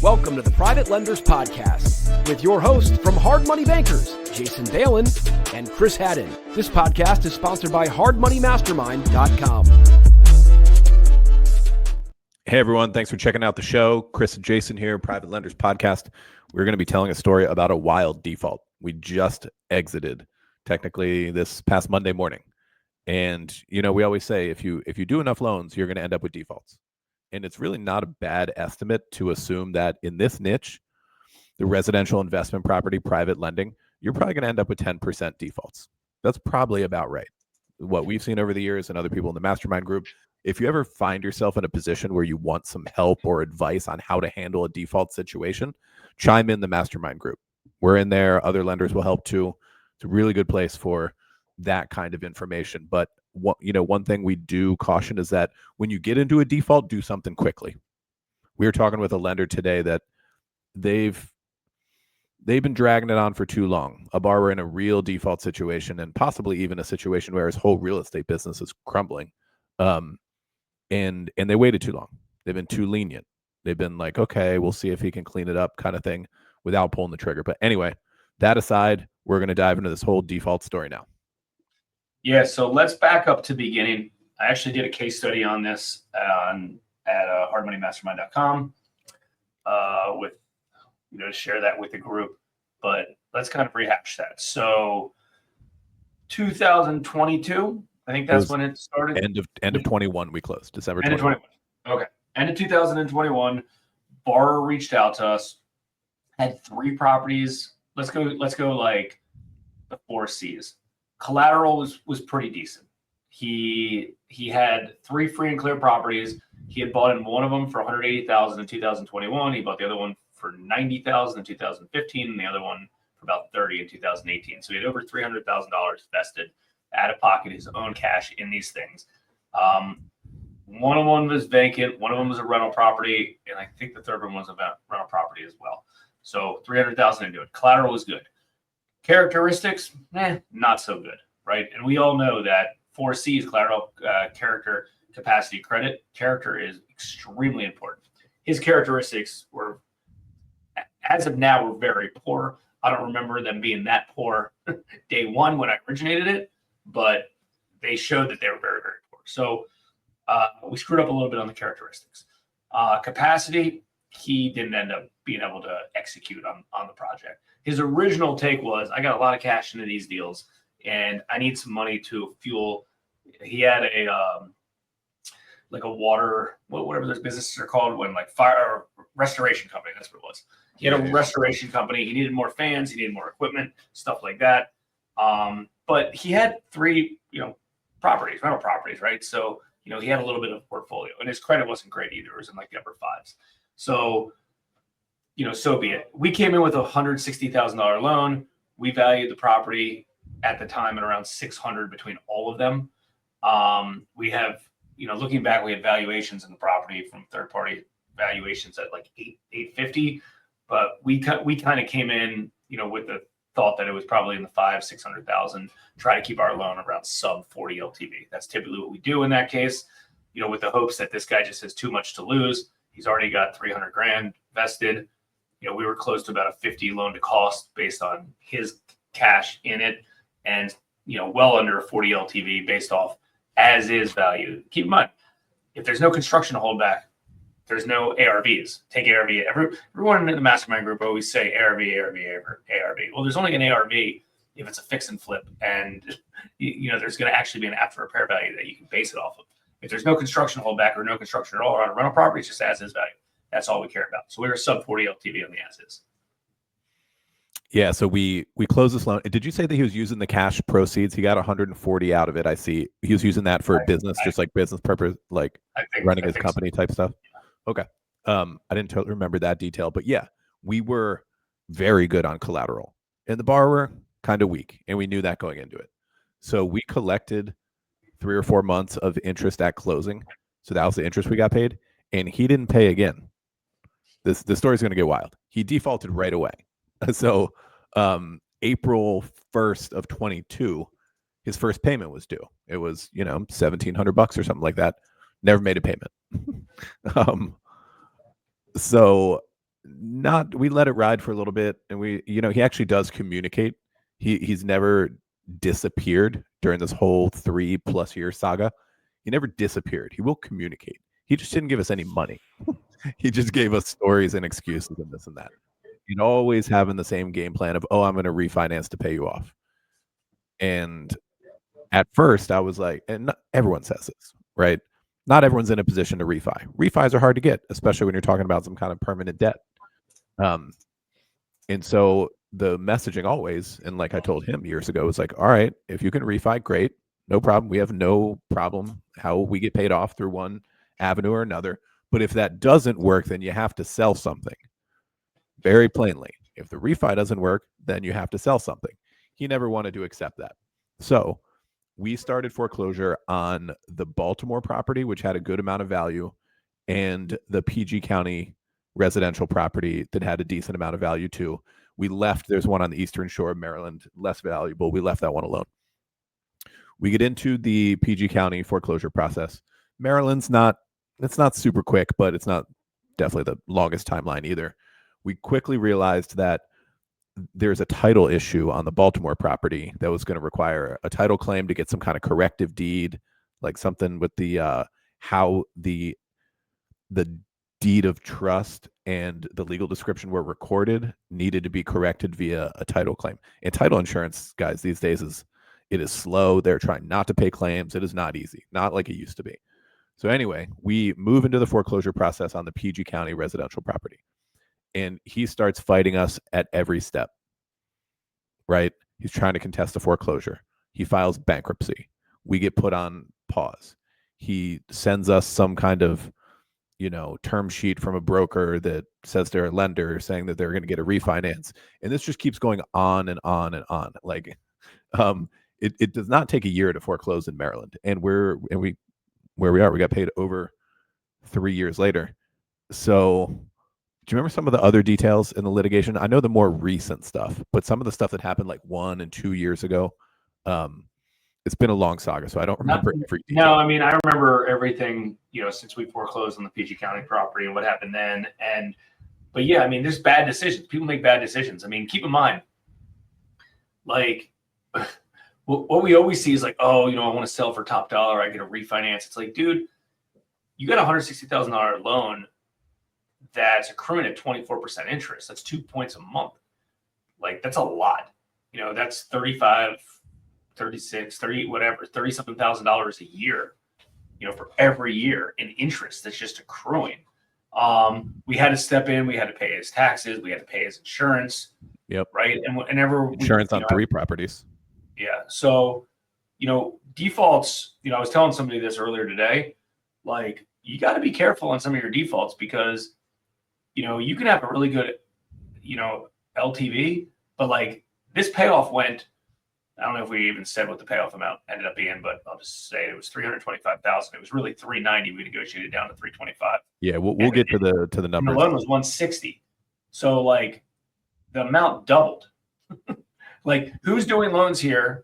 Welcome to the Private Lenders Podcast with your hosts from Hard Money Bankers, Jason Dalen and Chris Haddon. This podcast is sponsored by hardmoneymastermind.com. Hey everyone, thanks for checking out the show. Chris and Jason here, Private Lenders Podcast. We're going to be telling a story about a wild default. We just exited, technically, this past Monday morning. And, you know, we always say if you do enough loans, you're going to end up with defaults. And it's really not a bad estimate to assume that in this niche, the residential investment property, private lending, you're probably going to end up with 10% defaults. That's probably about right. What we've seen over the years and other people in the Mastermind group, if you ever find yourself in a position where you want some help or advice on how to handle a default situation, chime in the Mastermind group. We're in there. Other lenders will help too. It's a really good place for that kind of information. But one thing we do caution is that when you get into a default, do something quickly. We were talking with a lender today that they've been dragging it on for too long. A borrower in a real default situation, and possibly even a situation where his whole real estate business is crumbling. And they waited too long. They've been too lenient. They've been like, okay, we'll see if he can clean it up kind of thing without pulling the trigger. But anyway, that aside, we're going to dive into this whole default story now. Yeah, so let's back up to the beginning. I actually did a case study on this at hardmoneymastermind.com with, to share that with the group. But let's kind of rehash that. So 2022, I think that's when it started. End of 21, we closed. December 21. Okay. End of 2021, borrower reached out to us, had 3 properties. Let's go like the 4 C's. Collateral was pretty decent. He had 3 free and clear properties. He had bought in one of them for $180,000 in 2021. He bought the other one for $90,000 in 2015, and the other one for about $30,000 in 2018. So he had over $300,000 vested out of pocket, his own cash in these things. One of them was vacant. One of them was a rental property, and I think the third one was a rental property as well. So $300,000 into it. Collateral was good. Characteristics, not so good, right? And we all know that 4 C's, collateral, character, capacity, credit. Character is extremely important. His characteristics were, as of now, were very poor. I don't remember them being that poor day one when I originated it, but they showed that they were very, very poor. So we screwed up a little bit on the characteristics. Capacity, he didn't end up being able to execute on the project. His original take was, I got a lot of cash into these deals and I need some money to fuel. He had a water, whatever those businesses are called, when like fire or restoration company. That's what it was. He had a restoration company. He needed more fans. He needed more equipment, stuff like that. But he had 3, properties, rental properties, right? So, he had a little bit of portfolio, and his credit wasn't great either. It was in like the upper 5s. So, so be it. We came in with a $160,000 loan. We valued the property at the time at around $600 between all of them. We have, looking back, we had valuations in the property from third-party valuations at like $850, but we kind of came in, with the thought that it was probably in the $500,000-$600,000. Try to keep our loan around sub 40 LTV. That's typically what we do in that case. With the hopes that this guy just has too much to lose. He's already got $300,000 vested. We were close to about a 50 loan to cost based on his cash in it, and well under 40 LTV based off as is value. Keep in mind, if there's no construction holdback, there's no ARVs. Take ARV. Everyone in the Mastermind group always say ARV. Well, there's only an ARV if it's a fix and flip, and there's going to actually be an after repair value that you can base it off of. If there's no construction holdback or no construction at all on a rental property, it's just as is value. That's all we care about. So we were sub 40 LTV on the as is. Yeah, so we closed this loan. Did you say that he was using the cash proceeds? He got 140 out of it. I see. He was using that for business, just like business purpose, like running his company type stuff. Okay. I didn't totally remember that detail, but yeah, we were very good on collateral, and the borrower kind of weak, and we knew that going into it. So we collected 3 or 4 months of interest at closing. So that was the interest we got paid, and he didn't pay again. The story's going to get wild. He defaulted right away. So April 1st of 22, his first payment was due. It was, $1,700 or something like that. Never made a payment. So we let it ride for a little bit, and he actually does communicate. He's never disappeared during this whole 3+ year saga. He never disappeared. He will communicate. He just didn't give us any money. He just gave us stories and excuses and this and that. He'd always having the same game plan of, I'm going to refinance to pay you off. And at first I was like, and everyone says this, right? Not everyone's in a position to refi. Refis are hard to get, especially when you're talking about some kind of permanent debt. And so the messaging always, and like I told him years ago, was like, all right, if you can refi, great. No problem. We have no problem how we get paid off through one avenue or another. But if that doesn't work, then you have to sell something. Very plainly. If the refi doesn't work, then you have to sell something. He never wanted to accept that. So we started foreclosure on the Baltimore property, which had a good amount of value, and the PG County residential property that had a decent amount of value too. We left, there's one on the Eastern Shore of Maryland, less valuable. We left that one alone. We get into the PG County foreclosure process. Maryland's it's not super quick, but it's not definitely the longest timeline either. We quickly realized that there's a title issue on the Baltimore property that was going to require a title claim to get some kind of corrective deed, like something with the how the deed of trust and the legal description were recorded needed to be corrected via a title claim. And title insurance, guys, these days it is slow. They're trying not to pay claims. It is not easy, not like it used to be. So anyway, we move into the foreclosure process on the PG County residential property. And he starts fighting us at every step, right? He's trying to contest the foreclosure. He files bankruptcy. We get put on pause. He sends us some kind of, term sheet from a broker that says they're a lender saying that they're going to get a refinance. And this just keeps going on and on and on. Like, it does not take a year to foreclose in Maryland. And where we are, we got paid over 3 years later. So do you remember some of the other details in the litigation? I know the more recent stuff, but some of the stuff that happened like 1 and 2 years ago, it's been a long saga, so I don't remember every detail. No, I mean, I remember everything, since we foreclosed on the PG County property and what happened then. But yeah, I mean, there's bad decisions. People make bad decisions. I mean, keep in mind, like, what we always see is like, I want to sell for top dollar. I get a refinance. It's like, dude, you got a $160,000 loan that's accruing at 24% interest. That's 2 points a month. Like, that's a lot. That's 35, 36, 30, whatever, $30,000 a year, for every year in interest that's just accruing. We had to step in. We had to pay his taxes. We had to pay his insurance. Yep. Right. And whenever insurance on 3 properties. Yeah. So, defaults, I was telling somebody this earlier today, like, you got to be careful on some of your defaults because, you can have a really good, LTV, but like this payoff went, I don't know if we even said what the payoff amount ended up being, but I'll just say it was $325,000. It was really $390,000. We negotiated down to $325,000. Yeah, we'll get to the numbers. The loan was $160,000. So like the amount doubled. Like, who's doing loans here?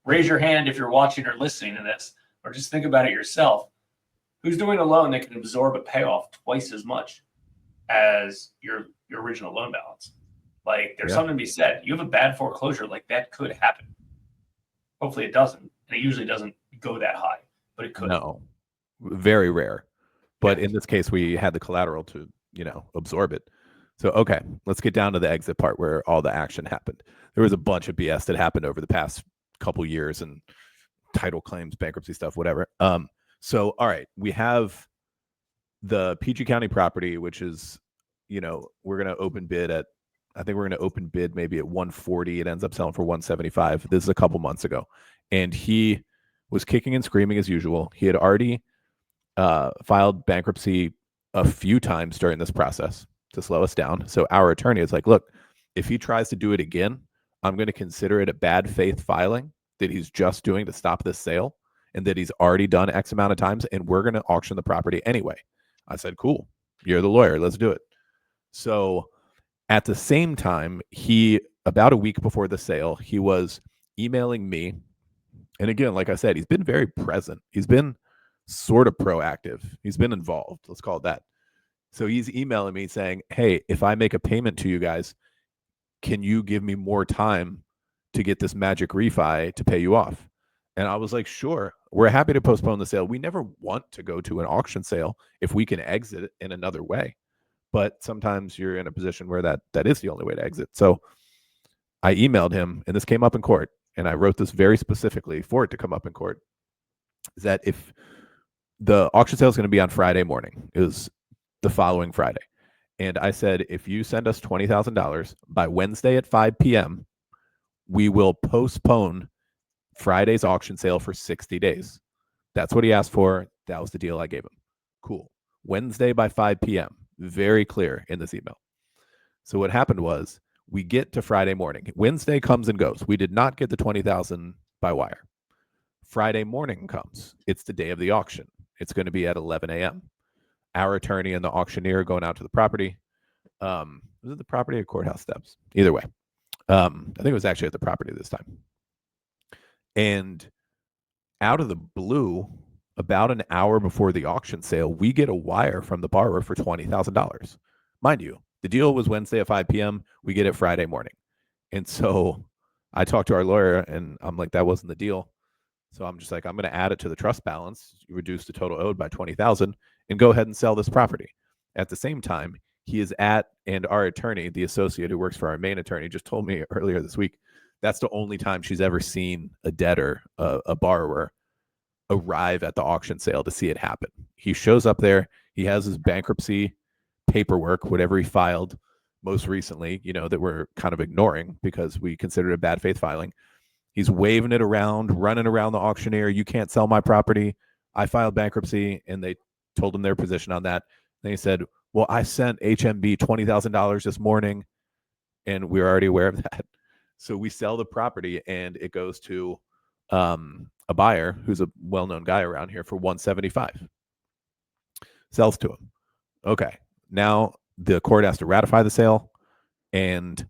Raise your hand if you're watching or listening to this, or just think about it yourself. Who's doing a loan that can absorb a payoff twice as much as your original loan balance? Like, there's something to be said. You have a bad foreclosure, like that could happen. Hopefully it doesn't. And it usually doesn't go that high, but it could. No, very rare. But in this case, we had the collateral to, absorb it. So, okay, let's get down to the exit part where all the action happened. There was a bunch of BS that happened over the past couple years and title claims, bankruptcy stuff, whatever. So, all right, we have the PG County property, which is, we're going to open bid at, I think we're going to open bid maybe at 140. It ends up selling for 175. This is a couple months ago. And he was kicking and screaming as usual. He had already filed bankruptcy a few times during this process to slow us down. So our attorney is like, look, if he tries to do it again, I'm going to consider it a bad faith filing that he's just doing to stop this sale and that he's already done X amount of times, and we're going to auction the property anyway. I said, cool, you're the lawyer, let's do it. So at the same time, about a week before the sale, he was emailing me. And again, like I said, he's been very present. He's been sort of proactive. He's been involved. Let's call it that. So he's emailing me saying, hey, if I make a payment to you guys, can you give me more time to get this magic refi to pay you off? And I was like, sure, we're happy to postpone the sale. We never want to go to an auction sale if we can exit it in another way. But sometimes you're in a position where that is the only way to exit. So I emailed him, and this came up in court, and I wrote this very specifically for it to come up in court, is that if the auction sale is going to be on Friday morning, it was the following Friday. And I said, if you send us $20,000 by Wednesday at 5 p.m., we will postpone Friday's auction sale for 60 days. That's what he asked for. That was the deal I gave him. Cool. Wednesday by 5 p.m. Very clear in this email. So what happened was we get to Friday morning. Wednesday comes and goes. We did not get the $20,000 by wire. Friday morning comes. It's the day of the auction. It's going to be at 11 a.m. Our attorney and the auctioneer going out to the property. Was it the property or courthouse steps? Either way. I think it was actually at the property this time. And out of the blue, about an hour before the auction sale, we get a wire from the borrower for $20,000. Mind you, the deal was Wednesday at 5 p.m. We get it Friday morning. And so I talked to our lawyer, and I'm like, that wasn't the deal. So I'm just like, I'm going to add it to the trust balance, reduce the total owed by $20,000, and go ahead and sell this property. At the same time, he is at, and our attorney, the associate who works for our main attorney, just told me earlier this week, that's the only time she's ever seen a debtor, a borrower, arrive at the auction sale to see it happen. He shows up there. He has his bankruptcy paperwork, whatever he filed most recently, that we're kind of ignoring because we considered a bad faith filing. He's waving it around, running around the auctioneer. You can't sell my property. I filed bankruptcy, and they told him their position on that. Then he said, well, I sent HMB $20,000 this morning, and we're already aware of that. So we sell the property, and it goes to a buyer who's a well-known guy around here for $175. Sells to him. Okay. Now the court has to ratify the sale, and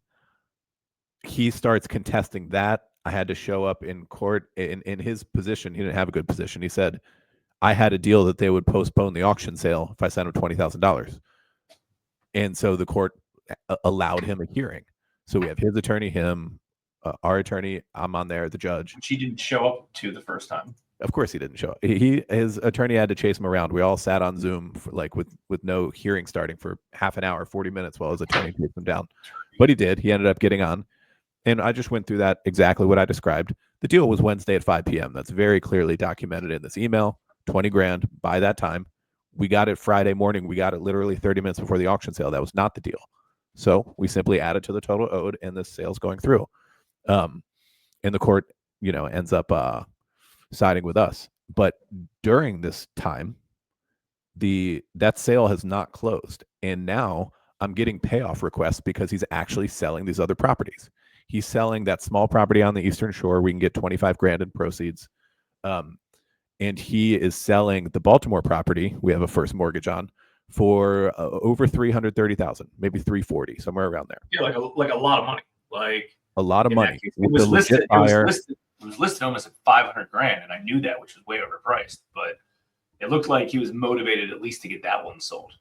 he starts contesting that. I had to show up in court in his position. He didn't have a good position. He said, I had a deal that they would postpone the auction sale if I sent him $20,000. And so the court allowed him a hearing. So we have his attorney, him, our attorney, I'm on there, the judge. Which he didn't show up to the first time. Of course he didn't show up. His attorney had to chase him around. We all sat on Zoom for with no hearing starting for half an hour, 40 minutes while his attorney chased him down. But he did. He ended up getting on. And I just went through that exactly what I described. The deal was Wednesday at 5 p.m. That's very clearly documented in this email. $20,000 by that time. We got it Friday morning. We got it literally 30 minutes before the auction sale. That was not the deal. So we simply added to the total owed, and the sale's going through. And the court, ends up siding with us. But during this time, that sale has not closed. And now I'm getting payoff requests because he's actually selling these other properties. He's selling that small property on the Eastern Shore. We can get $25,000 in proceeds. And he is selling the Baltimore property we have a first mortgage on for over $330,000, maybe $340,000, somewhere around there. Yeah, like a lot of money. Like a lot of money. It was listed almost at $500,000, and I knew that, which was way overpriced. But it looked like he was motivated at least to get that one sold.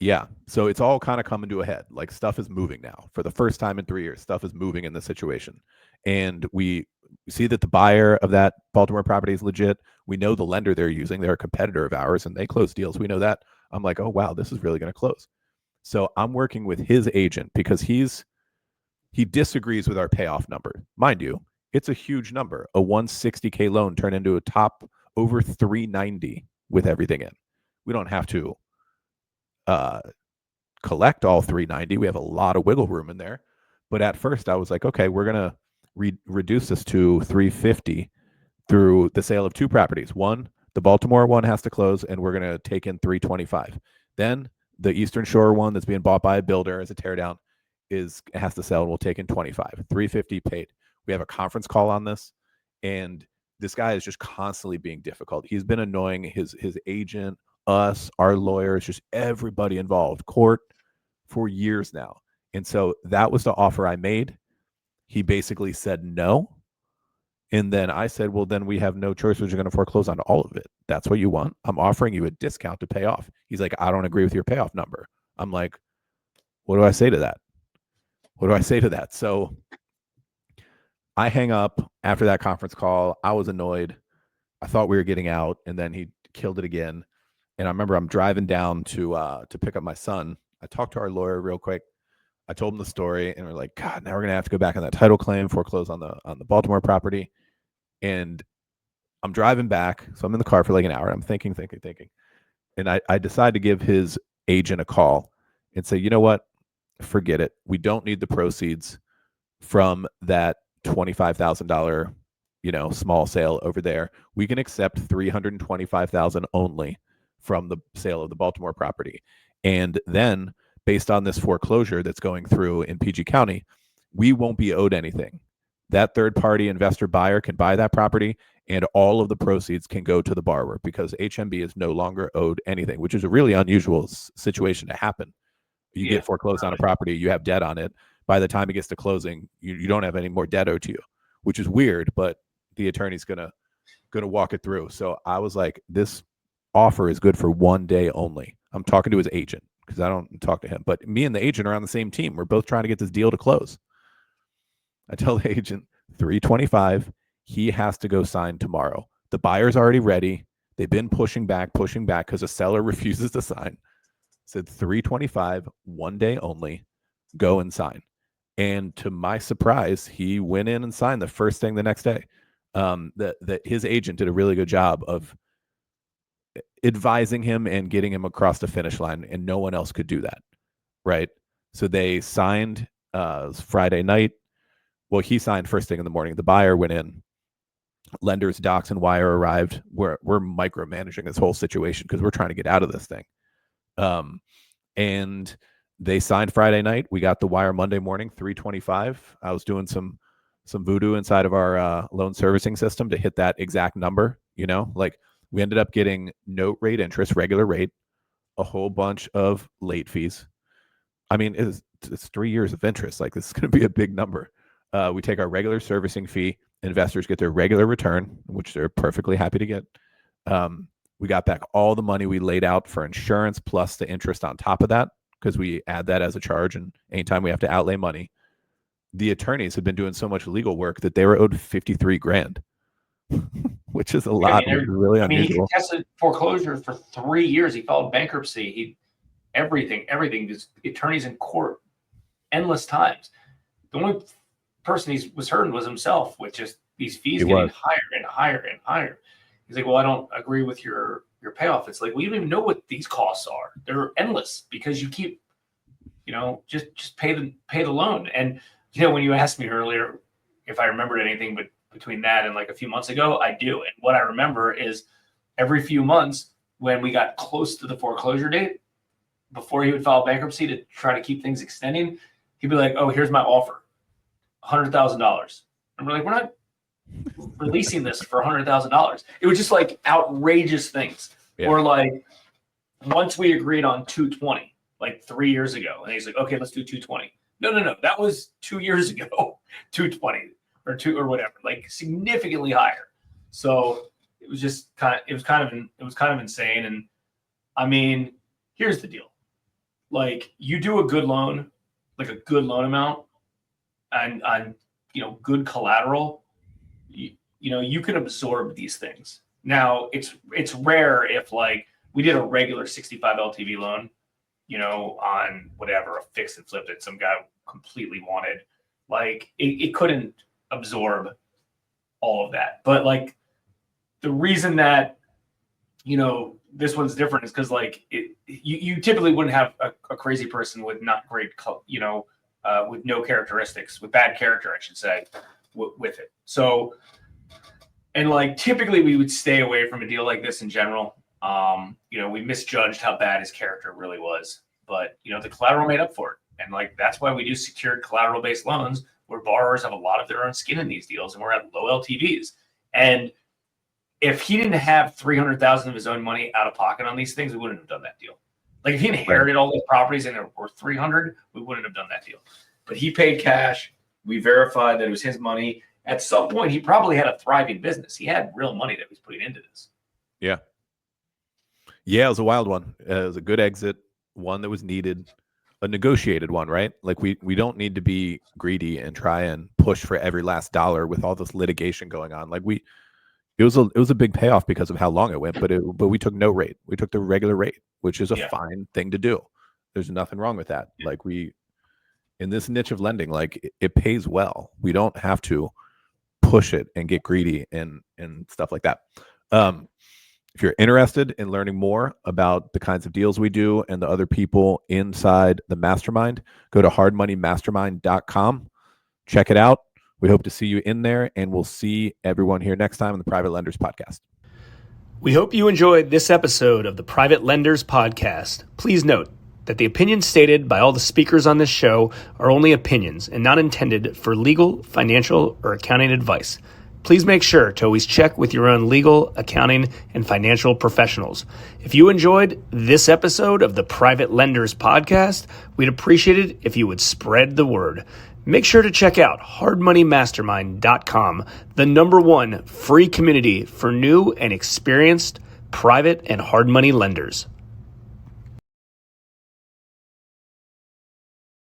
Yeah. So it's all kind of coming to a head. Like stuff is moving now. For the first time in 3 years, stuff is moving in this situation. And we see that the buyer of that Baltimore property is legit. We know the lender they're using. They're a competitor of ours, and they close deals. We know that. I'm like, oh, wow, this is really going to close. So I'm working with his agent because he disagrees with our payoff number. Mind you, it's a huge number. A $160K loan turned into a top over $390 with everything in. We don't have to collect all $390. We have a lot of wiggle room in there. But at first I was like, okay, we're going to reduce this to $350 through the sale of two properties. One, the Baltimore one has to close, and we're going to take in $325. Then the Eastern Shore one that's being bought by a builder as a teardown has to sell, and we'll take in $25. $350 paid. We have a conference call on this, and this guy is just constantly being difficult. He's been annoying his agent, us, our lawyers, just everybody involved, court, for years now. And so that was the offer I made. He basically said no. And then I said, well, then we have no choice. We're going to foreclose on all of it. That's what you want. I'm offering you a discount to pay off. He's like, I don't agree with your payoff number. I'm like, what do I say to that? What do I say to that? So I hang up after that conference call. I was annoyed. I thought we were getting out, and then he killed it again. And I remember I'm driving down to pick up my son. I talked to our lawyer real quick. I told him the story, and we're like, God, now we're gonna have to go back on that title claim, foreclose on the Baltimore property. And I'm driving back, so I'm in the car for like an hour. I'm thinking, and I decide to give his agent a call and say, you know what? Forget it. We don't need the proceeds from that $25,000, small sale over there. We can accept $325,000 only from the sale of the Baltimore property, and then based on this foreclosure that's going through in PG County, we won't be owed anything. That third-party investor buyer can buy that property, and all of the proceeds can go to the borrower because HMB is no longer owed anything, which is a really unusual situation to happen. You get foreclosed on a property, you have debt on it. By the time it gets to closing, you don't have any more debt owed to you, which is weird, but the attorney's gonna walk it through. So I was like, this offer is good for 1 day only. I'm talking to his agent because I don't talk to him, but me and the agent are on the same team. We're both trying to get this deal to close. I tell the agent $325. He has to go sign tomorrow. The buyer's already ready. They've been pushing back because the seller refuses to sign. Said $325, 1 day only. Go and sign. And to my surprise, he went in and signed the first thing the next day. That his agent did a really good job of advising him and getting him across the finish line, and no one else could do that, right? So they signed Friday night. Well, he signed first thing in the morning. The buyer went in. Lenders, docs, and wire arrived. We're micromanaging this whole situation because we're trying to get out of this thing. And they signed Friday night. We got the wire Monday morning, $325. I was doing some voodoo inside of our loan servicing system to hit that exact number. Like we ended up getting note rate interest, regular rate, a whole bunch of late fees. I mean, it's 3 years of interest. Like this is going to be a big number. We take our regular servicing fee. Investors get their regular return, which they're perfectly happy to get. We got back all the money we laid out for insurance plus the interest on top of that because we add that as a charge. And anytime we have to outlay money, the attorneys have been doing so much legal work that they were owed $53,000, which is a lot. Really unusual. He tested foreclosure for 3 years. He filed bankruptcy. Everything. Just attorneys in court, endless times. The only person he was hurting was himself with just these fees getting higher and higher and higher. He's like, well, I don't agree with your payoff. It's like, well, you don't even know what these costs are. They're endless because you keep, just pay the loan. And when you asked me earlier if I remembered anything, but between that and like a few months ago, I do. And what I remember is every few months when we got close to the foreclosure date, before he would file bankruptcy to try to keep things extending, he'd be like, oh, here's my offer, $100,000. And we're like, we're not releasing this for $100,000. It was just like outrageous things. Yeah. Or like once we agreed on 220, like 3 years ago, and he's like, okay, let's do 220. No. That was 2 years ago, 220 or whatever, like significantly higher. So it was kind of insane. And I mean, here's the deal. Like you do a good loan, like a good loan amount and on, good collateral, you can absorb these things. Now it's rare if like we did a regular 65 LTV loan, on whatever, a fix and flip that some guy completely wanted, like it couldn't absorb all of that. But like the reason that, this one's different is because like you typically wouldn't have a crazy person with not great, with no characteristics, with bad character, I should say, with it. So, and like typically we would stay away from a deal like this in general. We misjudged how bad his character really was, but the collateral made up for it. And like, that's why we do secured collateral based loans where borrowers have a lot of their own skin in these deals and we're at low LTVs. And if he didn't have 300,000 of his own money out of pocket on these things, we wouldn't have done that deal. Like if he inherited all those properties and they were worth 300, we wouldn't have done that deal. But he paid cash. We verified that it was his money. at some point he probably had a thriving business. He had real money that he was putting into this. Yeah. Yeah, it was a wild one. It was a good exit, one that was needed, a negotiated one, right? Like we don't need to be greedy and try and push for every last dollar with all this litigation going on. Like it was a big payoff because of how long it went, but we took no rate. We took the regular rate, which is a fine thing to do. There's nothing wrong with that. Like in this niche of lending, like it pays well. We don't have to push it and get greedy and stuff like that. If you're interested in learning more about the kinds of deals we do and the other people inside the mastermind, go to hardmoneymastermind.com. Check it out. We hope to see you in there, and we'll see everyone here next time on the Private Lenders Podcast. We hope you enjoyed this episode of the Private Lenders Podcast. Please note that the opinions stated by all the speakers on this show are only opinions and not intended for legal, financial, or accounting advice. Please make sure to always check with your own legal, accounting, and financial professionals. If you enjoyed this episode of the Private Lenders Podcast, we'd appreciate it if you would spread the word. Make sure to check out hardmoneymastermind.com, the #1 free community for new and experienced private and hard money lenders.